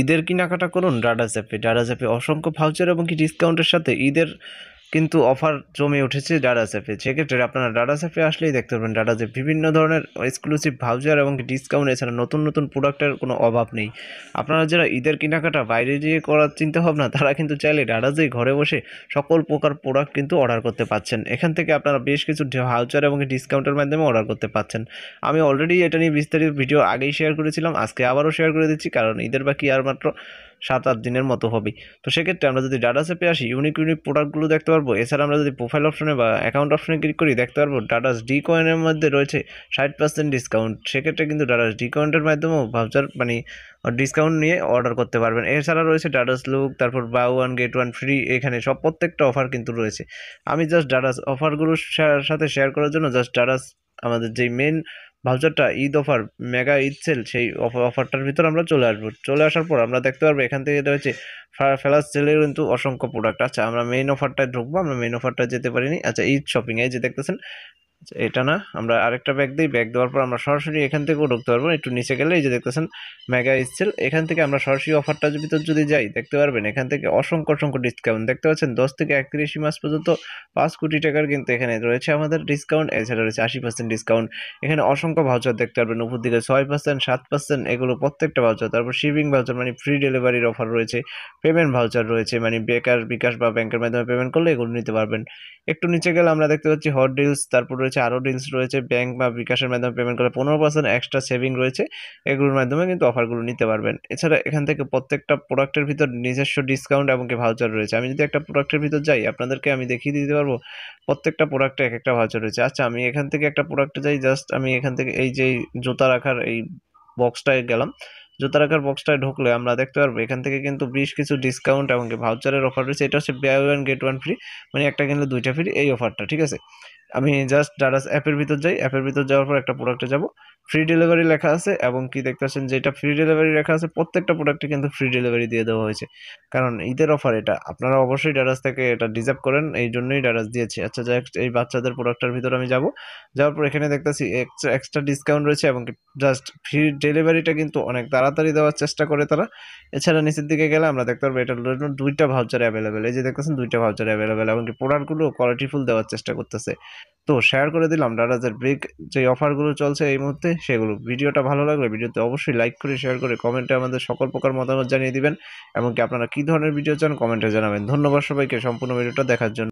ঈদের কেনাকাটা করুন ডাডাস অ্যাপে। ডাডাস অ্যাপে অসংখ্য ভাউচার এবং ডিসকাউন্টের সাথে ঈদের কিন্তু অফার জমে উঠেছে ডাডাস অ্যাপে। সেক্ষেত্রে আপনারা ডাডাস অ্যাপে আসলেই দেখতে পারবেন ডাডাসে বিভিন্ন ধরনের এক্সক্লুসিভ ভাউচার এবং ডিসকাউন্ট, এছাড়া নতুন নতুন প্রোডাক্টের কোনো অভাব নেই। আপনারা যারা ঈদের কেনাকাটা বাইরে গিয়ে করার চিন্তাভাবনা, তারা কিন্তু চাইলে ডাডাসেই ঘরে বসে সকল প্রকার প্রোডাক্ট কিন্তু অর্ডার করতে পারছেন। এখান থেকে আপনারা বেশ কিছু ভাউচার এবং ডিসকাউন্টের মাধ্যমে অর্ডার করতে পারছেন। আমি অলরেডি এটা নিয়ে বিস্তারিত ভিডিও আগেই শেয়ার করেছিলাম, আজকে আবারও শেয়ার করে দিচ্ছি, কারণ ঈদের বাকি আর মাত্র 7-8 দিনের মতো হবে। তো সেক্ষেত্রে আমরা যদি ডাডাস অ্যাপে আসি, ইউনিক প্রোডাক্টগুলো দেখতে পারবো। এছাড়া আমরা যদি প্রোফাইল অপশনে বা অ্যাকাউন্ট অপশনে ক্লিক করি, দেখতে পারবো ডাডাস ডি কয়েনের মধ্যে রয়েছে 60% ডিসকাউন্ট। সেক্ষেত্রে কিন্তু ডাডাস ডি কয়েনের মাধ্যমেও ভাউচার ডিসকাউন্ট নিয়ে অর্ডার করতে পারবেন। এছাড়া রয়েছে ডাডাস লুক, তারপর buy one get one free, এখানে সব প্রত্যেকটা অফার কিন্তু রয়েছে। আমি জাস্ট ডাডাস অফারগুলোর সাথে শেয়ার করার জন্য জাস্ট ডাডাস আমাদের যেই মেন ভাউচারটা Eid offer, mega Eid sale, সেই অফারটার ভিতর আমরা চলে আসবো। চলে আসার পর আমরা দেখতে পারবো এখান থেকে রয়েছে ফ্ল্যাশ সেলের কিন্তু অসংখ্য প্রোডাক্ট। আচ্ছা, আমরা মেইন অফারটায় ঢুকবো। আমরা মেইন অফারটা যেতে পারিনি। আচ্ছা, ঈদ শপিং এই যে দেখতেছেন, এটা না, আমরা আরেকটা ব্যাগ দিই। ব্যাগ দেওয়ার পর আমরা সরাসরি এখান থেকেও ঢুকতে পারবো। একটু নিচে গেলে এই যে দেখতেছেন মেগা সেল, এখান থেকে আমরা সরাসরি অফারটার ভিতর যদি যাই, দেখতে পারবেন এখান থেকে অসংখ্য অসংখ্য ডিসকাউন্ট দেখতে পাচ্ছেন। 10 থেকে 31 মাস পর্যন্ত 5 কোটি টাকার কিন্তু এখানে রয়েছে আমাদের ডিসকাউন্ট। এছাড়া রয়েছে 80% ডিসকাউন্ট। এখানে অসংখ্য ভাউচার দেখতে পারবেন, উপর দিকে 6%, 7%, এগুলো প্রত্যেকটা ভাউচার। তারপর শিপিং ভাউচার মানে ফ্রি ডেলিভারির অফার রয়েছে। পেমেন্ট ভাউচার রয়েছে, মানে বেকার, বিকাশ বা ব্যাংকের মাধ্যমে পেমেন্ট করলে এগুলো নিতে পারবেন। একটু নিচে গেলে আমরা দেখতে পাচ্ছি হট ডিলস, তারপর রয়েছে আরও ডিলস রয়েছে। ব্যাংক বা বিকাশের মাধ্যমে পেমেন্ট করলে 15% এক্সট্রা সেভিং রয়েছে। এগুলোর মাধ্যমে কিন্তু অফারগুলো নিতে পারবেন। এছাড়া এখান থেকে প্রত্যেকটা প্রোডাক্টের ভিতর নিজস্ব ডিসকাউন্ট এবং ভাউচার রয়েছে। আমি যদি একটা প্রোডাক্টের ভিতর যাই, আপনাদেরকে আমি দেখিয়ে দিতে পারবো প্রত্যেকটা প্রোডাক্টে এক একটা ভাউচার রয়েছে। আচ্ছা, আমি এখান থেকে একটা প্রোডাক্টে যাই। জাস্ট আমি এখান থেকে এই যে জুতা রাখার এই বক্সটায় গেলাম। জুতা রাখার বক্সটায় ঢুকলে আমরা দেখতে পারবো এখান থেকে কিন্তু বেশ কিছু ডিসকাউন্ট এবং ভাউচারের অফার রয়েছে। এটা হচ্ছে buy one get one free, মানে একটা কিনলে দুইটা ফ্রি, এই অফারটা। ঠিক আছে, আমি জাস্ট ডাডাস অ্যাপের ভিতর যাই। অ্যাপের ভিতর যাওয়ার পর একটা প্রোডাক্টে যাব, ফ্রি ডেলিভারি লেখা আছে, এবং কি দেখতে পাচ্ছেন যেটা ফ্রি ডেলিভারি লেখা আছে প্রত্যেকটা প্রোডাক্টে কিন্তু ফ্রি ডেলিভারি দিয়ে দেওয়া হয়েছে, কারণ ঈদের অফার এটা। আপনারা অবশ্যই ডাডাস থেকে এটা ডিজার্ভ করেন, এই জন্যই ডাডাস দিয়েছে। আচ্ছা, যাই এই বাচ্চাদের প্রোডাক্টের ভিতর আমি যাব। যাওয়ার পর এখানে দেখতেছি এক্সট্রা ডিসকাউন্ট রয়েছে, এবং জাস্ট ফ্রি ডেলিভারিটা কিন্তু অনেক তাড়াতাড়ি দেওয়ার চেষ্টা করে তারা। এছাড়া নিচের দিকে গেলে আমরা দেখতে পারবো এটার জন্য 2টা ভাউচার অ্যাভেলেবেল। এই যে দেখতেছেন 2টা ভাউচার অ্যাভেলেবেল, এবং কি প্রোডাক্টগুলো কোয়ালিটিফুল দেওয়ার চেষ্টা করতেছে। তো শেয়ার করে দিলাম ডাডাসের ব্রেক যে অফারগুলো চলছে এই মুহূর্তে সেগুলো। ভিডিওটা ভালো লাগলে ভিডিওতে অবশ্যই লাইক করে, শেয়ার করে, কমেন্টে আমাদের সকল প্রকার মতামত জানিয়ে দিবেন। এমনকি আপনারা কী ধরনের ভিডিও চান কমেন্টে জানাবেন। ধন্যবাদ সবাইকে সম্পূর্ণ ভিডিওটা দেখার জন্য।